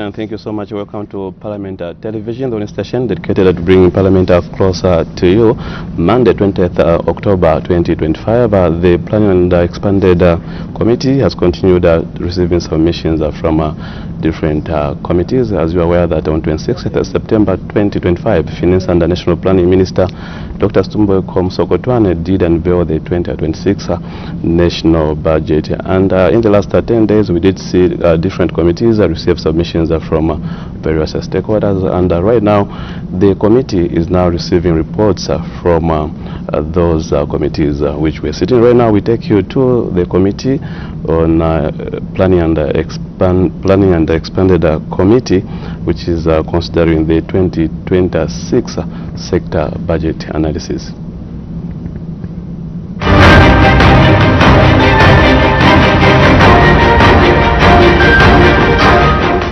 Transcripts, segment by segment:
and thank you so much. Welcome to Parliament Television, the only station dedicated to bringing Parliament closer to you. Monday, 20th October 2025, the Planning and Expanded Committee has continued receiving submissions from different committees. As you are aware that on 26th September 2025, Finance and National Planning Minister Dr. Stumbo Komsokotwane did unveil the 2026 national budget. And in the last 10 days, we did see different committees receive submissions from various stakeholders. And right now, the committee is now receiving reports from those committees which we're sitting. Right now, we take you to the committee on Planning and Expanded Committee, which is considering the 2026 sector budget analysis.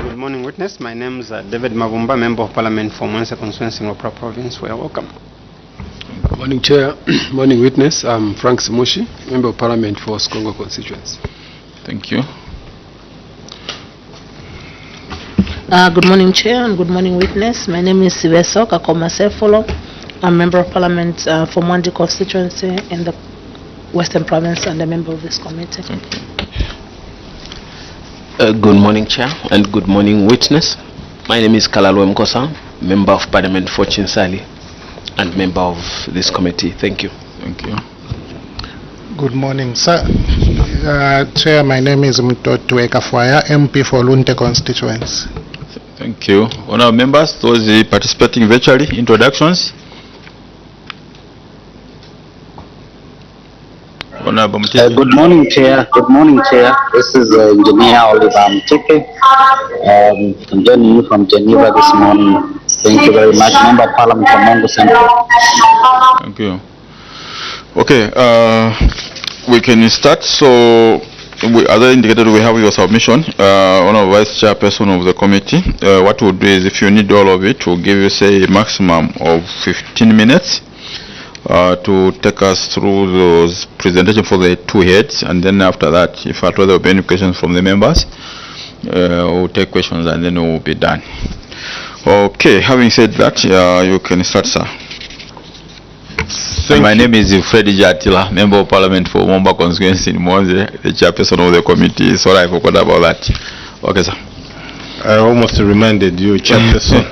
Good morning, witness. My name is David Mavumba, Member of Parliament for Mwanza Constituency, Ngopra Province. We are welcome. Good morning, Chair. Morning, witness. I'm Frank Simushi, Member of Parliament for Skongo Constituency. Thank you. Good morning, Chair, and good morning, witness. My name is Siveso Kakoma Sefolo. I'm Member of Parliament for Mwandi Constituency in the Western Province and a member of this committee. Good morning, Chair, and good morning, witness. My name is Kalalwe Mkosa, Member of Parliament for Chinsali and member of this committee. Thank you. Thank you. Good morning, sir. Chair, my name is Mtoto Ekafwaya, MP for Lunte Constituency. Thank you. Honourable members, those participating virtually, introductions. Good morning, Chair. Good morning, Chair. This is Engineer Oliver Mtike. I'm joining you from Geneva this morning. Thank you very much. Member of Parliament from Mongo Central. Thank you. Okay, we can start. So, as I indicated, we have your submission. Honourable Vice Chairperson of the committee. What we'll do is, if you need all of it, we'll give you, say, a maximum of 15 minutes. To take us through those presentation for the two heads, and then after that, if at all there will be any questions from the members, we'll take questions and then we'll be done. Okay, having said that, you can start, sir. My name is Freddy Jatila, Member of Parliament for Momba Constituency in Mwanza, the chairperson of the committee. Sorry, I forgot about that. Okay, sir. I almost reminded you, chairperson.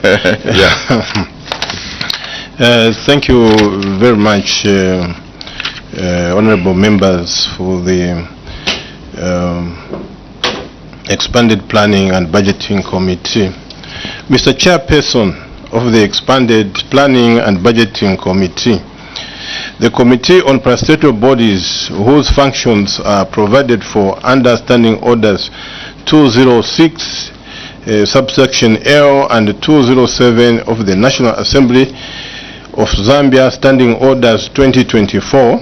Yeah. Thank you very much, honorable members, for the Expanded Planning and Budgeting Committee. Mr. Chairperson of the Expanded Planning and Budgeting Committee, the Committee on Parastatal Bodies, whose functions are provided for under Standing Orders 206, subsection L, and 207 of the National Assembly of Zambia Standing Orders 2024,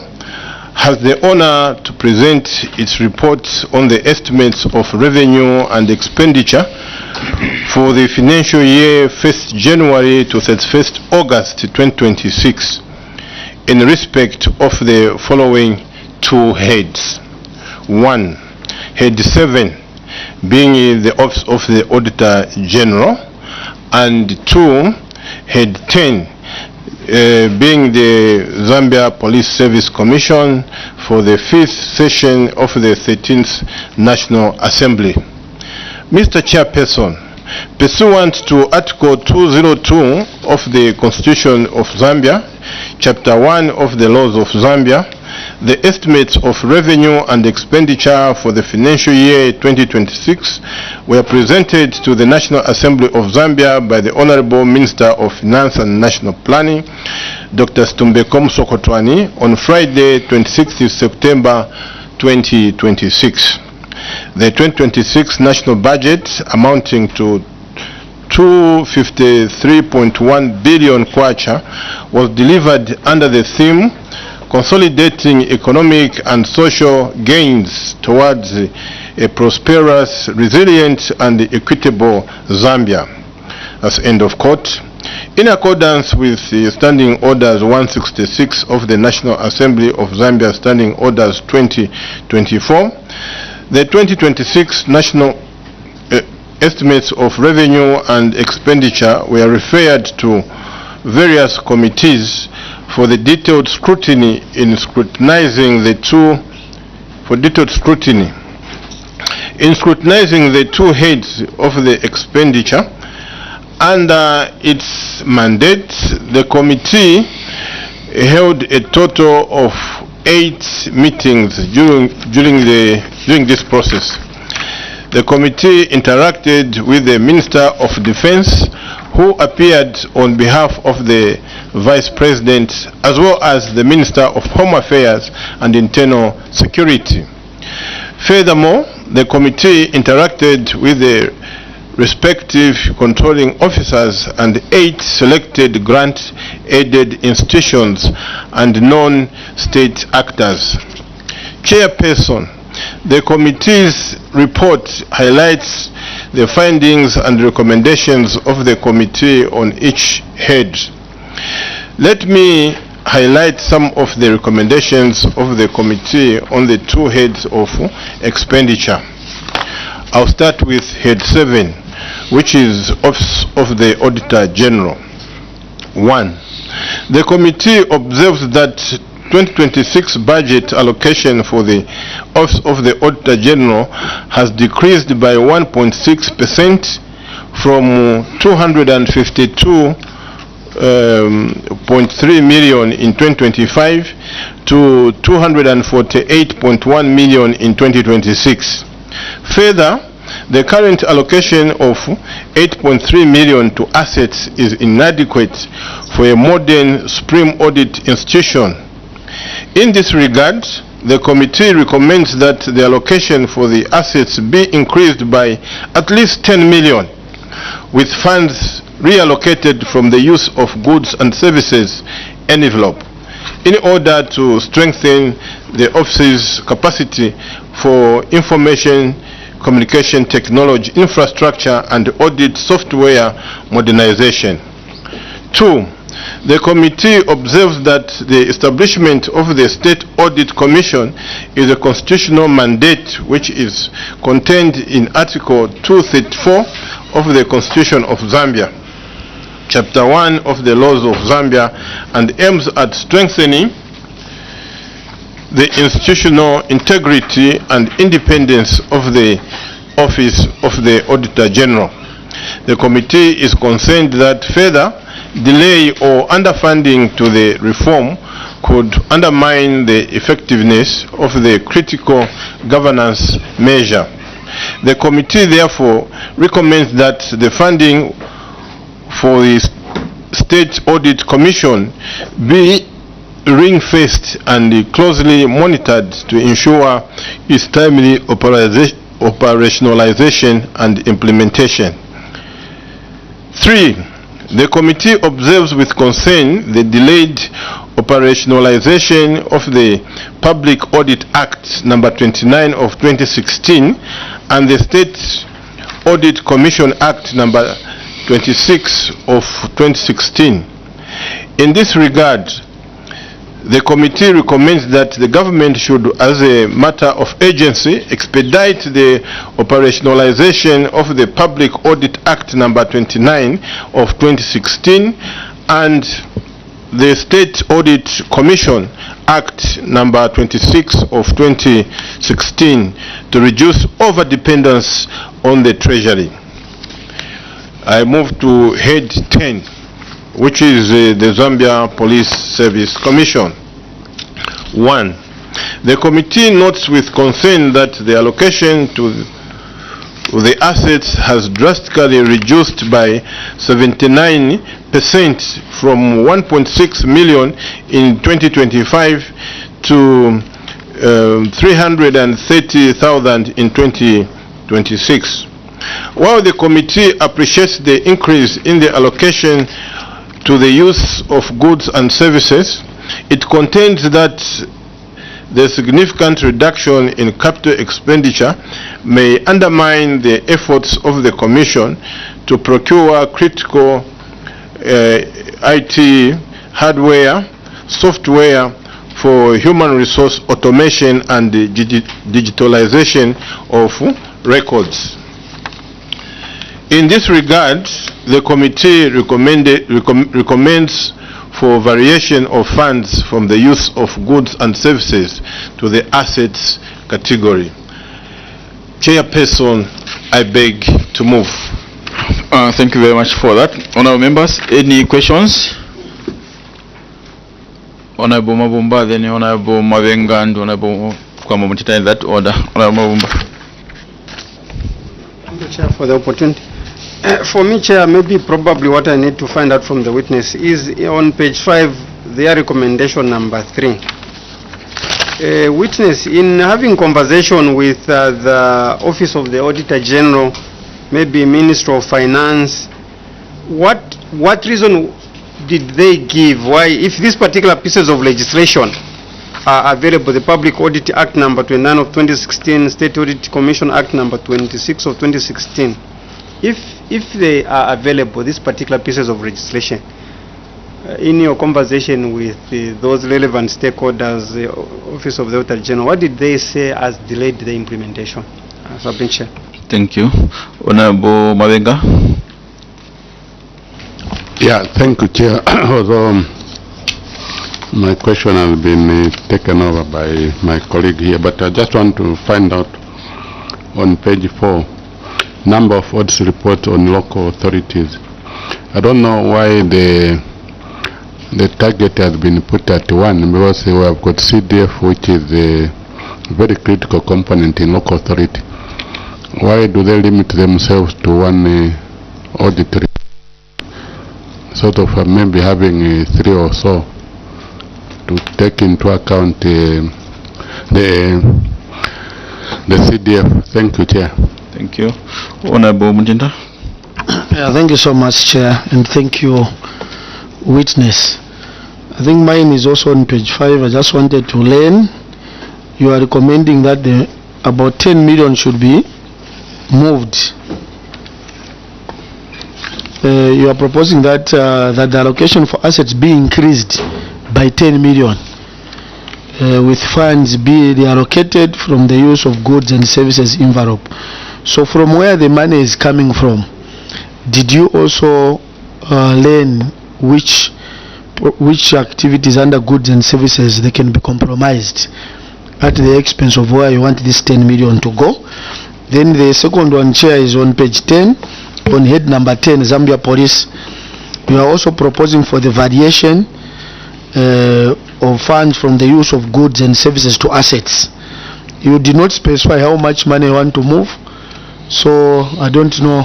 has the honor to present its report on the estimates of revenue and expenditure for the financial year 1st January to 31st August 2026 in respect of the following two heads. 1. Head 7, being the Office of the Auditor General, and 2. Head 10, being the Zambia Police Service Commission for the 5th session of the 13th National Assembly. Mr. Chairperson, pursuant to Article 202 of the Constitution of Zambia, Chapter 1 of the Laws of Zambia, the estimates of revenue and expenditure for the financial year 2026 were presented to the National Assembly of Zambia by the Honorable Minister of Finance and National Planning, Dr. Stumbo Komsokotwane, on Friday, 26th September 2026. The 2026 national budget, amounting to 253.1 billion kwacha, was delivered under the theme Consolidating Economic and Social Gains Towards a Prosperous, Resilient and Equitable Zambia. That's end of quote. In accordance with the Standing Orders 166 of the National Assembly of Zambia Standing Orders 2024, the 2026 national estimates of revenue and expenditure were referred to various committees for the detailed scrutiny in scrutinizing the two heads of the expenditure. Under its mandate, the committee held a total of 8 meetings during this process. The committee interacted with the Minister of Defense, who appeared on behalf of the Vice President, as well as the Minister of Home Affairs and Internal Security. Furthermore, the committee interacted with the respective controlling officers and 8 selected grant-aided institutions and non-state actors. Chairperson, the committee's report highlights the findings and recommendations of the committee on each head. Let me highlight some of the recommendations of the committee on the 2 heads of expenditure. I'll start with head 7, which is Office of the Auditor General. 1. The committee observes that 2026 budget allocation for the Office of the Auditor General has decreased by 1.6% from 252.3 million in 2025 to 248.1 million in 2026. Further, the current allocation of 8.3 million to assets is inadequate for a modern Supreme Audit institution. In this regard, the committee recommends that the allocation for the assets be increased by at least 10 million, with funds reallocated from the use of goods and services envelope, in order to strengthen the office's capacity for information communication technology infrastructure and audit software modernization. 2. The committee observes that the establishment of the State Audit Commission is a constitutional mandate which is contained in Article 234 of the Constitution of Zambia, Chapter 1 of the Laws of Zambia, and aims at strengthening the institutional integrity and independence of the Office of the Auditor General. The committee is concerned that further delay or underfunding to the reform could undermine the effectiveness of the critical governance measure. The committee therefore recommends that the funding for the State Audit Commission be ring-fenced and closely monitored to ensure its timely operationalization and implementation. 3. The committee observes with concern the delayed operationalization of the Public Audit Act number 29 of 2016 and the State Audit Commission Act number 26 of 2016. In this regard, the committee recommends that the government should, as a matter of urgency, expedite the operationalization of the Public Audit Act number 29 of 2016 and the State Audit Commission Act number 26 of 2016 to reduce overdependence on the Treasury. I move to head 10, which is the Zambia Police Service Commission. 1. The committee notes with concern that the allocation to the assets has drastically reduced by 79% from 1.6 million in 2025 to 330,000 in 2026. While the committee appreciates the increase in the allocation to the use of goods and services, it contends that the significant reduction in capital expenditure may undermine the efforts of the Commission to procure critical IT hardware, software for human resource automation and digitalization of records. In this regard, the committee recommends for variation of funds from the use of goods and services to the assets category. Chairperson, I beg to move. Thank you very much for that. Honorable members, any questions? Honorable Mavumba, then Honorable Mavenga, and Honorable Kwamamutita in that order. Honorable Mavumba. Thank you, Chair, for the opportunity. For me, Chair, maybe probably what I need to find out from the witness is on page 5, their recommendation number 3. Witness, in having conversation with the Office of the Auditor General, maybe Minister of Finance, what reason did they give why, if these particular pieces of legislation are available, the Public Audit Act number 29 of 2016, State Audit Commission Act number 26 of 2016, if they are available, these particular pieces of legislation, in your conversation with those relevant stakeholders, the Office of the Auditor General, what did they say has delayed the implementation? Chair. Thank you. Honorable Mavenga. Yeah, thank you, Chair. Although my question has been taken over by my colleague here, but I just want to find out on page 4, number of audit reports on local authorities. I don't know why the target has been put at 1, because we have got CDF, which is a very critical component in local authority. Why do they limit themselves to 1 audit report? Sort of maybe having 3 or so to take into account the CDF. Thank you, Chair. Thank you. Honorable Mujinda. Yeah, thank you so much, Chair, and thank you, witness. I think mine is also on page 5. I just wanted to learn. You are recommending that about 10 million should be moved. You are proposing that that the allocation for assets be increased by 10 million, with funds be reallocated from the use of goods and services envelope. So from where the money is coming from, did you also learn which activities under goods and services they can be compromised at the expense of where you want this 10 million to go? Then the second one, Chair, is on page 10, on head number 10, Zambia Police. You are also proposing for the variation of funds from the use of goods and services to assets. You did not specify how much money you want to move, so I don't know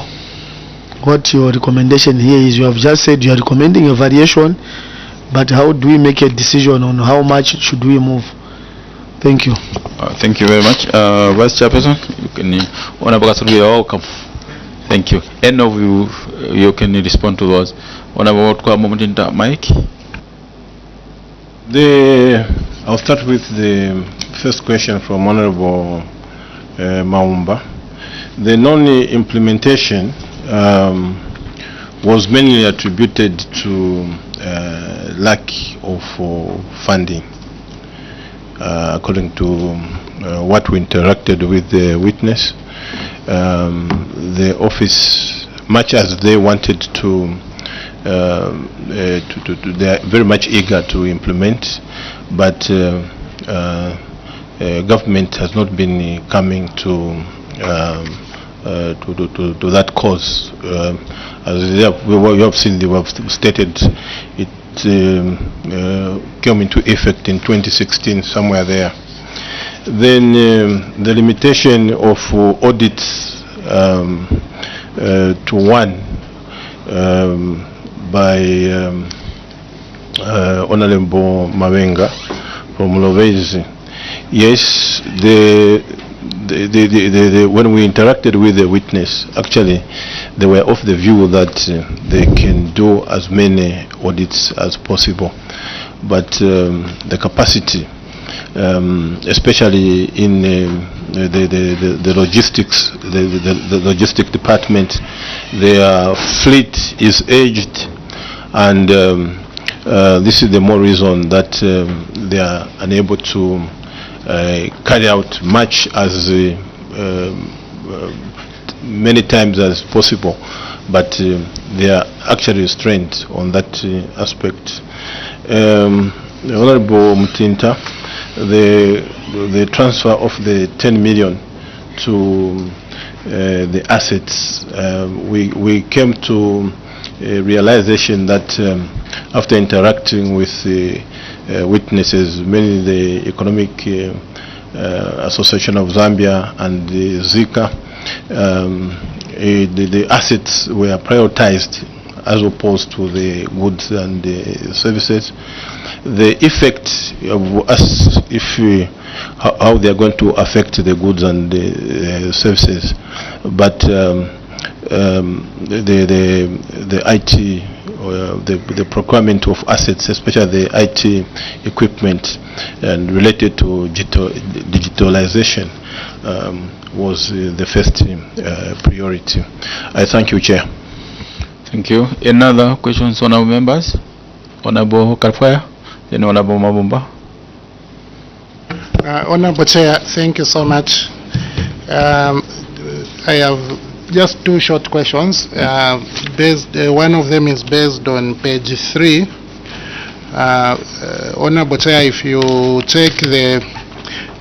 what your recommendation here is. You have just said you are recommending a variation, but how do we make a decision on how much should we move? Thank you. Thank you very much. Vice Chairperson, you can, Honorable Kasulu, you are welcome. Thank you. Any of you can respond to those. Honorable Kwamamutita, Mike. I'll start with the first question from Honorable Maumba. The non-implementation was mainly attributed to lack of funding. According to what we interacted with the witness, the office, much as they wanted to, they are very much eager to implement, but government has not been coming to that cause. As we have seen, they have stated it came into effect in 2016, somewhere there. Then the limitation of audits to 1 by Honorable Mavenga from Lovezi. Yes, when we interacted with the witness, actually they were of the view that they can do as many audits as possible, but the capacity, especially in the logistics, the logistic department, their fleet is aged, and this is the more reason that they are unable to carry out much as many times as possible, but they are actually restrained on that aspect. Honorable Mutinta, the transfer of the 10 million to the assets, we came to a realization that after interacting with the witnesses, mainly the Economic Association of Zambia and the Zika, the assets were prioritized as opposed to the goods and the services. The effect of us, how they are going to affect the goods and the services, but the IT, the procurement of assets, especially the IT equipment and related to digitalization, was the first priority. I thank you, Chair. Thank you. Any other questions, honorable members? Honorable Kalfaya, then Honorable Mabumba. Honorable Chair, thank you so much. I have just two short questions. One of them is based on page 3. Honorable Chair, if you check the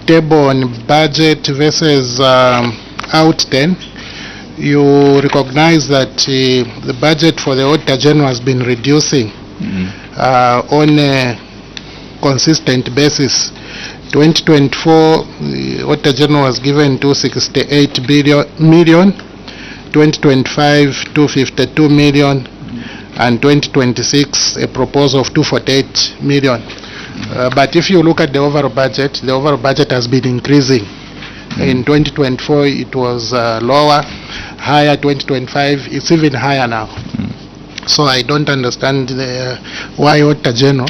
table on budget versus out 10, you recognize that the budget for the Auditor General has been reducing on a consistent basis. 2024, the Auditor General was given 268 million, 2025, 252 million, and 2026, a proposal of 248 million. But if you look at the overall budget has been increasing. In 2024, it was lower, higher. 2025, it's even higher now. So I don't understand why Auditor General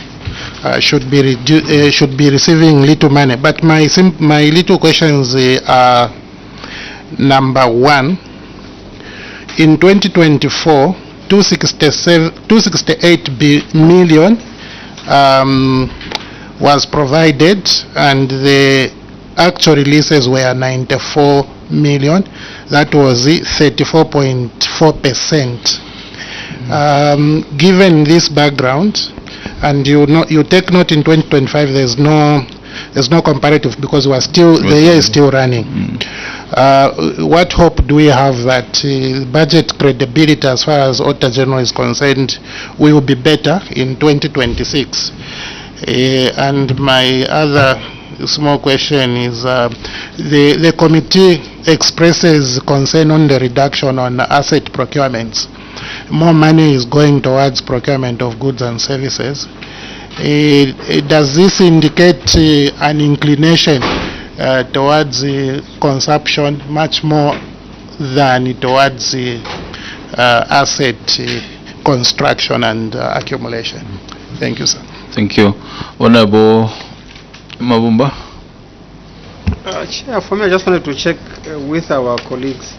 should be receiving little money. But my little questions are: number one, in 2024, 268 million was provided, and the actual releases were 94 million. That was 34.4%. Given this background, and you take note, in 2025 there's no comparative because the year is still running. What hope do we have that budget credibility as far as Auditor General is concerned will be better in 2026? And my other small question is, the committee expresses concern on the reduction on asset procurements. More money is going towards procurement of goods and services. Does this indicate an inclination towards consumption much more than towards asset construction and accumulation? Thank you, sir. Thank you. Honorable Mabumba. Chair, for me, I just wanted to check with our colleagues.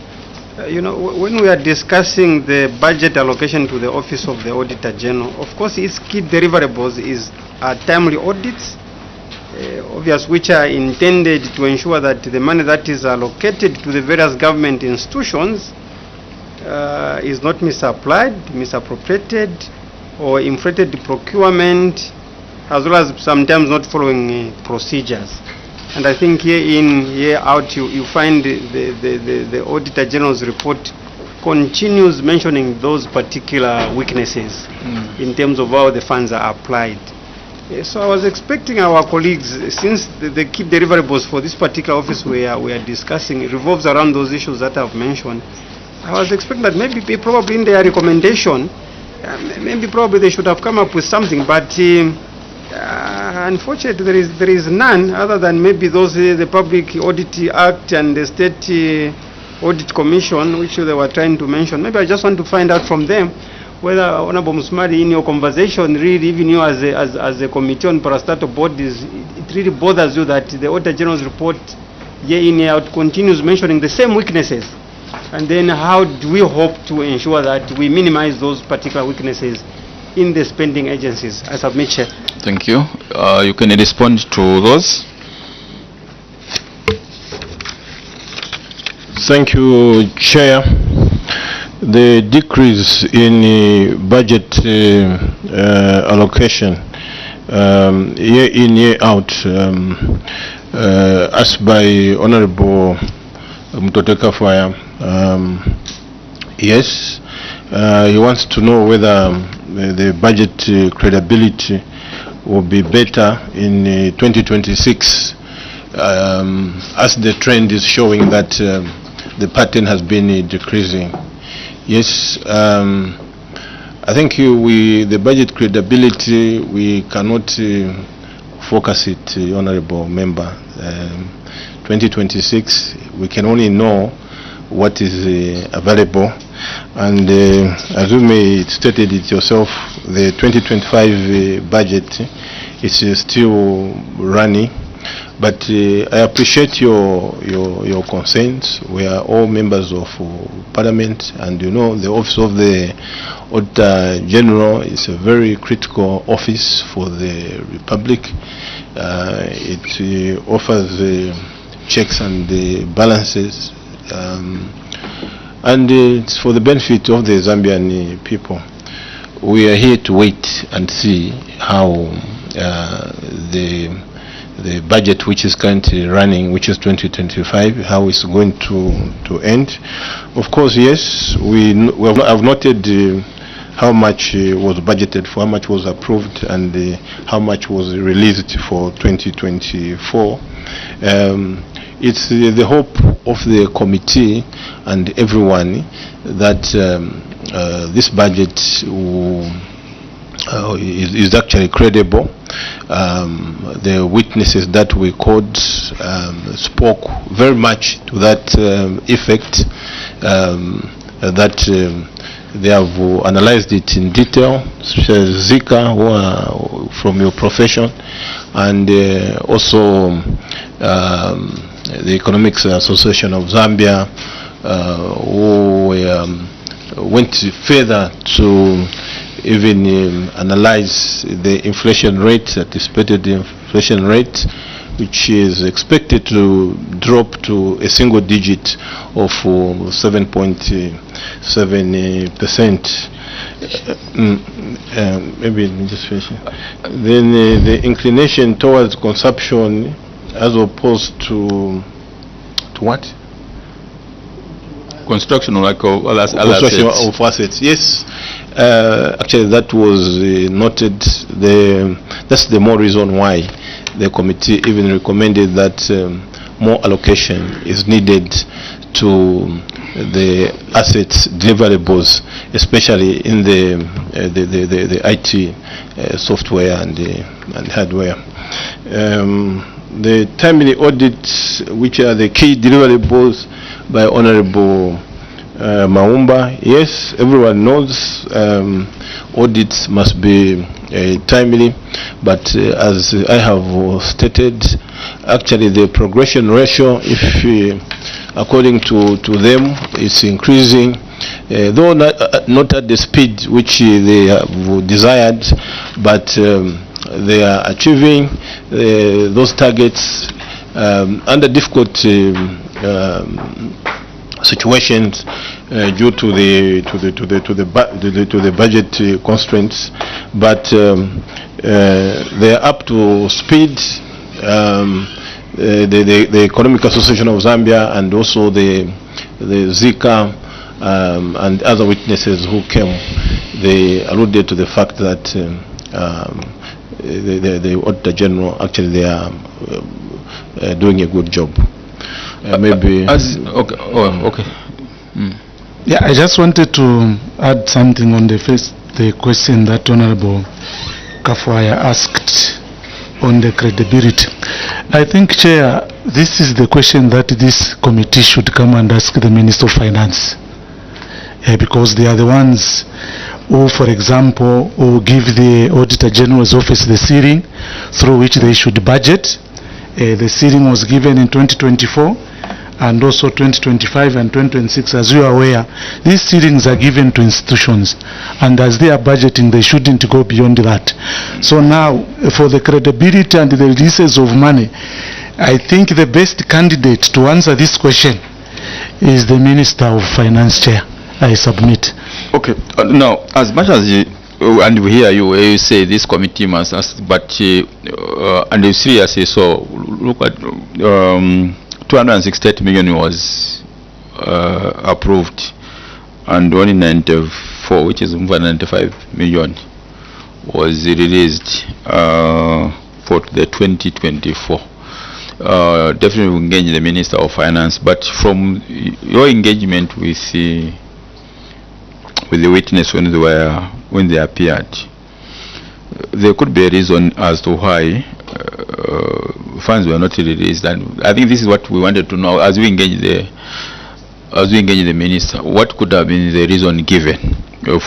When we are discussing the budget allocation to the Office of the Auditor General, of course, its key deliverables is timely audits, obvious, which are intended to ensure that the money that is allocated to the various government institutions is not misapplied, misappropriated, or inflated procurement, as well as sometimes not following procedures. And I think year in, year out, you find the Auditor General's report continues mentioning those particular weaknesses in terms of how the funds are applied. So I was expecting our colleagues, since the key deliverables for this particular office we are discussing revolves around those issues that I've mentioned, I was expecting that maybe probably in their recommendation, probably they should have come up with something, but unfortunately, there is none other than maybe those the Public Audit Act and the State Audit Commission, which they were trying to mention. Maybe I just want to find out from them whether, Honorable Musmari, in your conversation, really, even you as a committee on parastatal bodies, it really bothers you that the Auditor General's report, year in, year out, continues mentioning the same weaknesses. And then how do we hope to ensure that we minimize those particular weaknesses in the spending agencies? I submit, Chair. Thank you. You can respond to those. Thank you, Chair. The decrease in budget allocation year in, year out, asked by Honorable Mutoteka Fire, yes, he wants to know whether the budget credibility will be better in 2026, as the trend is showing that the pattern has been decreasing. Yes, I think the budget credibility, we cannot focus it, Honorable Member. 2026, we can only know what is available, and as you may stated it yourself, the 2025 budget is still running. But I appreciate your concerns. We are all members of Parliament, and you know the office of the Auditor General is a very critical office for the Republic. It offers checks and balances, and it's for the benefit of the Zambian people. We are here to wait and see how the budget which is currently running, which is 2025, how it's going to end. Of course, yes, we have noted how much was budgeted for, how much was approved, and how much was released for 2024. It's the hope of the committee and everyone that this budget is actually credible. The witnesses that we called spoke very much to that effect, that they have analyzed it in detail, such as Zika, who are from your profession, and also the Economics Association of Zambia, who went further to even analyze the inflation rate, anticipated inflation rate, which is expected to drop to a single digit of 7.7%. Maybe let me just finish. Then the inclination towards consumption as opposed to what? Construction like construction of assets. Yes, actually that was noted. That's the more reason why the committee even recommended that more allocation is needed to the assets deliverables, especially in the IT software and hardware. The timely audits, which are the key deliverables by Honorable Maumba. Yes, everyone knows audits must be timely, but as I have stated, actually the progression ratio, if according to them, it's increasing, though not at the speed which they have desired, but they are achieving those targets under difficult situations due to the budget constraints, but they are up to speed. The Economic Association of Zambia and also the Zika and other witnesses who came, they alluded to the fact that the Auditor General, actually they are doing a good job. Maybe okay. Oh, okay. Yeah, I just wanted to add something on the question that Honorable Kafwaya asked on the credibility. I think, Chair, this is the question that this committee should come and ask the Minister of Finance, because they are the ones who, for example, who give the Auditor General's office the ceiling through which they should budget. The ceiling was given in 2024 and also 2025 and 2026. As you are aware, these ceilings are given to institutions, and as they are budgeting, they shouldn't go beyond that. So now, for the credibility and the releases of money, I think the best candidate to answer this question is the Minister of Finance, Chair. I submit. Okay. Now, as much as you, and we hear you, you say this committee must ask, but and you seriously so look at 268 million was approved, and only 94, which is 95 million, was released for the 2024. Definitely we engage the Minister of Finance, but from your engagement with the witness when they appeared, there could be a reason as to why funds were not released, and I think this is what we wanted to know as we engage the minister. What could have been the reason given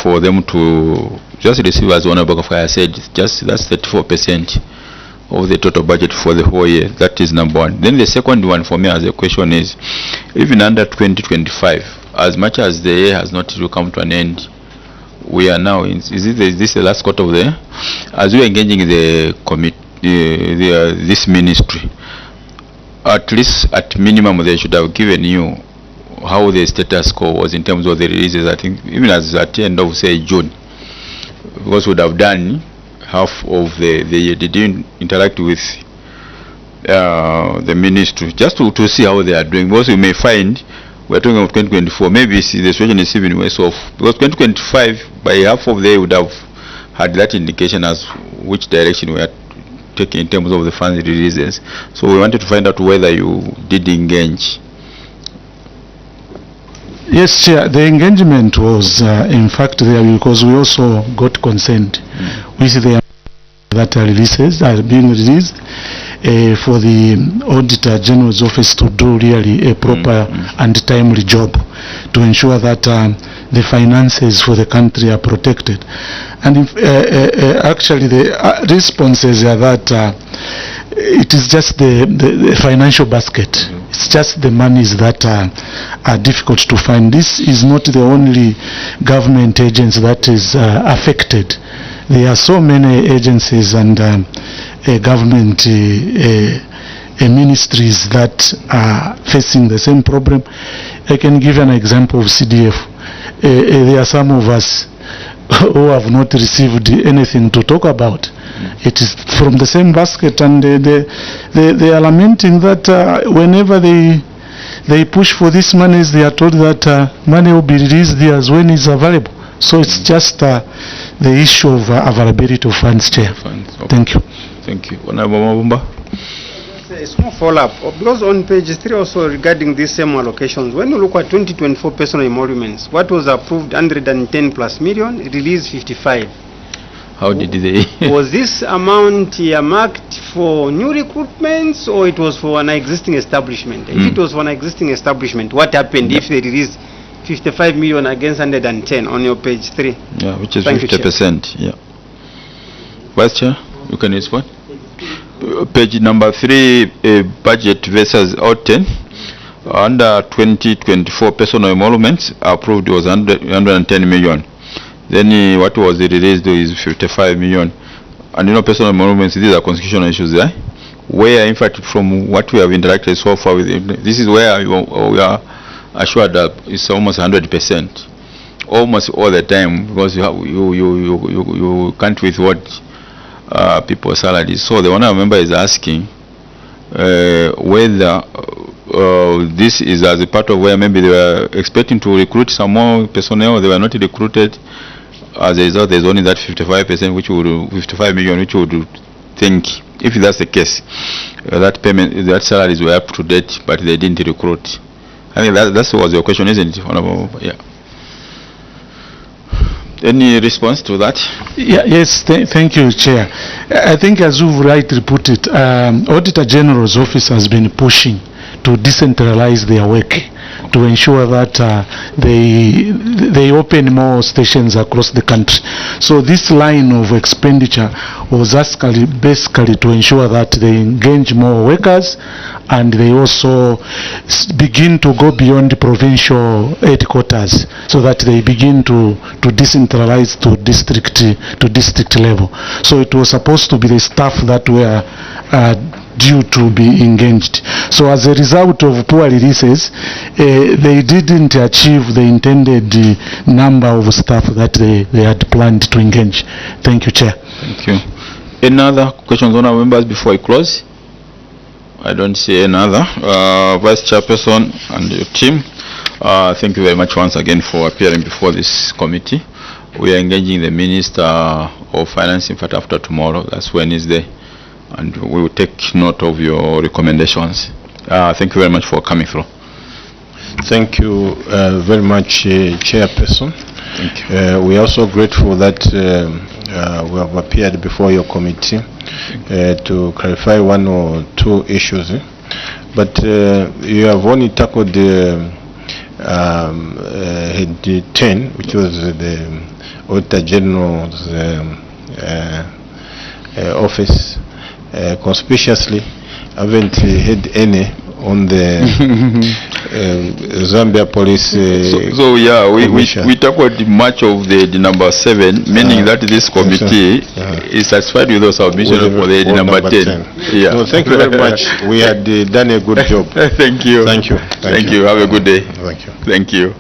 for them to just receive, as Honorable Kafaya said, just that's 34% of the total budget for the whole year? That is number one. Then the second one for me as a question is, even under 2025, as much as the year has not really come to an end, we are now in, is this the last quarter of the year? As we are engaging the committee, this ministry, at least at minimum they should have given you how the status quo was in terms of the releases. I think even as at the end of say June, because we would have done half of the year. They didn't interact with the ministry just to see how they are doing, because you may find we're talking about 2024, maybe the situation is even worse off, because 2025 by half of the year would have had that indication as which direction we are taking in terms of the funds releases. So we wanted to find out whether you did engage. Yes, Chair, the engagement was in fact there, because we also got consent with the that releases are being released for the Auditor General's Office to do really a proper and timely job to ensure that the finances for the country are protected. And if, actually the responses are that it is just the financial basket. It's just the monies that are difficult to find. This is not the only government agency that is affected. There are so many agencies and government ministries that are facing the same problem. I can give an example of CDF. There are some of us who have not received anything to talk about. It is from the same basket, and they are lamenting that whenever they push for these monies, they are told that money will be released there as when it's available. So it's just the issue of availability of funds, Chair. Okay. Thank you. Thank you. Honorable Mabumba. A small follow-up, because on page 3 also regarding these same allocations, when you look at 2024 personal emoluments, what was approved 110 plus million, released 55. How did they? Was this amount earmarked for new recruitments, or it was for an existing establishment? If it was for an existing establishment, what happened if they released 55 million against 110 on your page 3? Yeah, which is 50%. Yeah. Vice Chair, you can respond. Page number 3, budget versus out-10. Under 2024 personal emoluments approved was 110 million. Then what was released is 55 million. And you know, personal emoluments, these are constitutional issues there. Where in fact from what we have interacted so far with, this is where we are assured that it's almost 100%. Almost all the time, because you can't with what people's salaries. So the one I remember is asking whether this is as a part of where maybe they were expecting to recruit some more personnel, they were not recruited. As a result, there's only that 55%, which would 55 million, which would think, if that's the case, that payment, that salaries were up to date, but they didn't recruit. I think that was your question, isn't it, Honorable? Yeah. Any response to that? Yeah, yes, thank you, Chair. I think as you've rightly put it, Auditor General's Office has been pushing to decentralize their work, to ensure that they open more stations across the country. So this line of expenditure was basically to ensure that they engage more workers, and they also begin to go beyond the provincial headquarters, so that they begin to decentralize to district level. So it was supposed to be the staff that were due to be engaged. So as a result of poor releases, they didn't achieve the intended number of staff that they had planned to engage. Thank you, Chair. Thank you. Any other questions, honourable members, before I close? I don't see any other. Vice Chairperson and your team, thank you very much once again for appearing before this committee. We are engaging the Minister of Finance, in fact, after tomorrow. That's Wednesday. And we will take note of your recommendations. Thank you very much for coming through. Thank you very much, Chairperson. Thank you. We are also grateful that we have appeared before your committee to clarify one or two issues. But you have only tackled the head 10, which was the Auditor General's office. Conspicuously, haven't had any on the Zambia Police. So yeah, we tackled much of the number 7, meaning that this committee is satisfied with those submissions for the number 10. Yeah. No, thank you very much. We had done a good job. Thank you. Thank you. Thank you. Have a good day. Thank you. Thank you.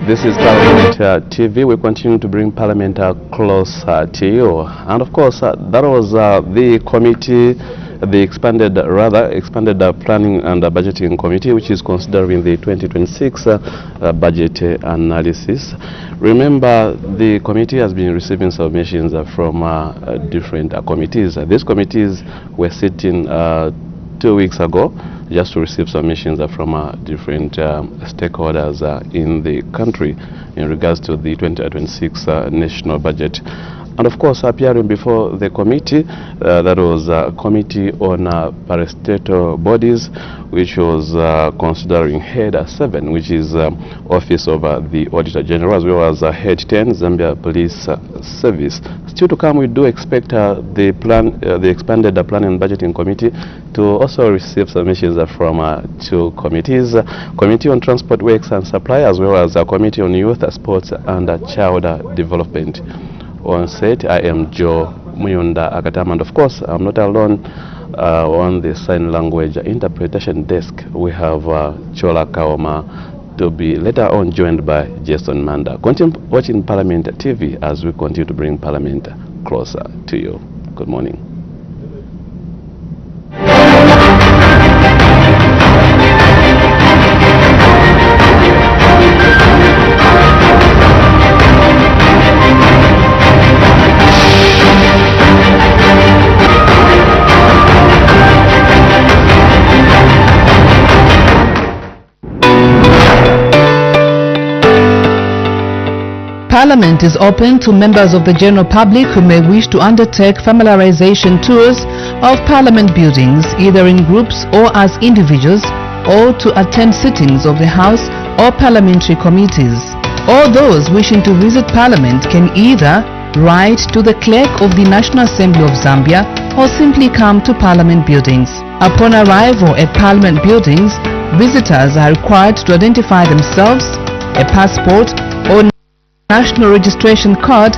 This is Parliament TV. We continue to bring Parliament closer to you. And of course, that was the committee, the expanded planning and budgeting committee, which is considering the 2026 budget analysis. Remember, the committee has been receiving submissions from different committees. These committees were sitting 2 weeks ago just to receive submissions from different stakeholders in the country in regards to the 2026 national budget. And of course, appearing before the committee, that was a committee on parastatal bodies, which was considering head 7, which is office of the Auditor General, as well as head 10, Zambia Police Service. Still to come, we do expect the expanded planning and budgeting committee to also receive submissions from 2 committees, Committee on Transport, Works and Supply, as well as a Committee on Youth, Sports and Child Development. On set, I am Joe Muyunda Akatam, and of course, I'm not alone on the sign language interpretation desk. We have Chola Kaoma to be later on joined by Jason Manda. Continue watching Parliament TV as we continue to bring Parliament closer to you. Good morning. Parliament is open to members of the general public who may wish to undertake familiarization tours of Parliament buildings, either in groups or as individuals, or to attend sittings of the House or parliamentary committees. All those wishing to visit Parliament can either write to the Clerk of the National Assembly of Zambia or simply come to Parliament buildings. Upon arrival at Parliament buildings, visitors are required to identify themselves, a passport or national registration card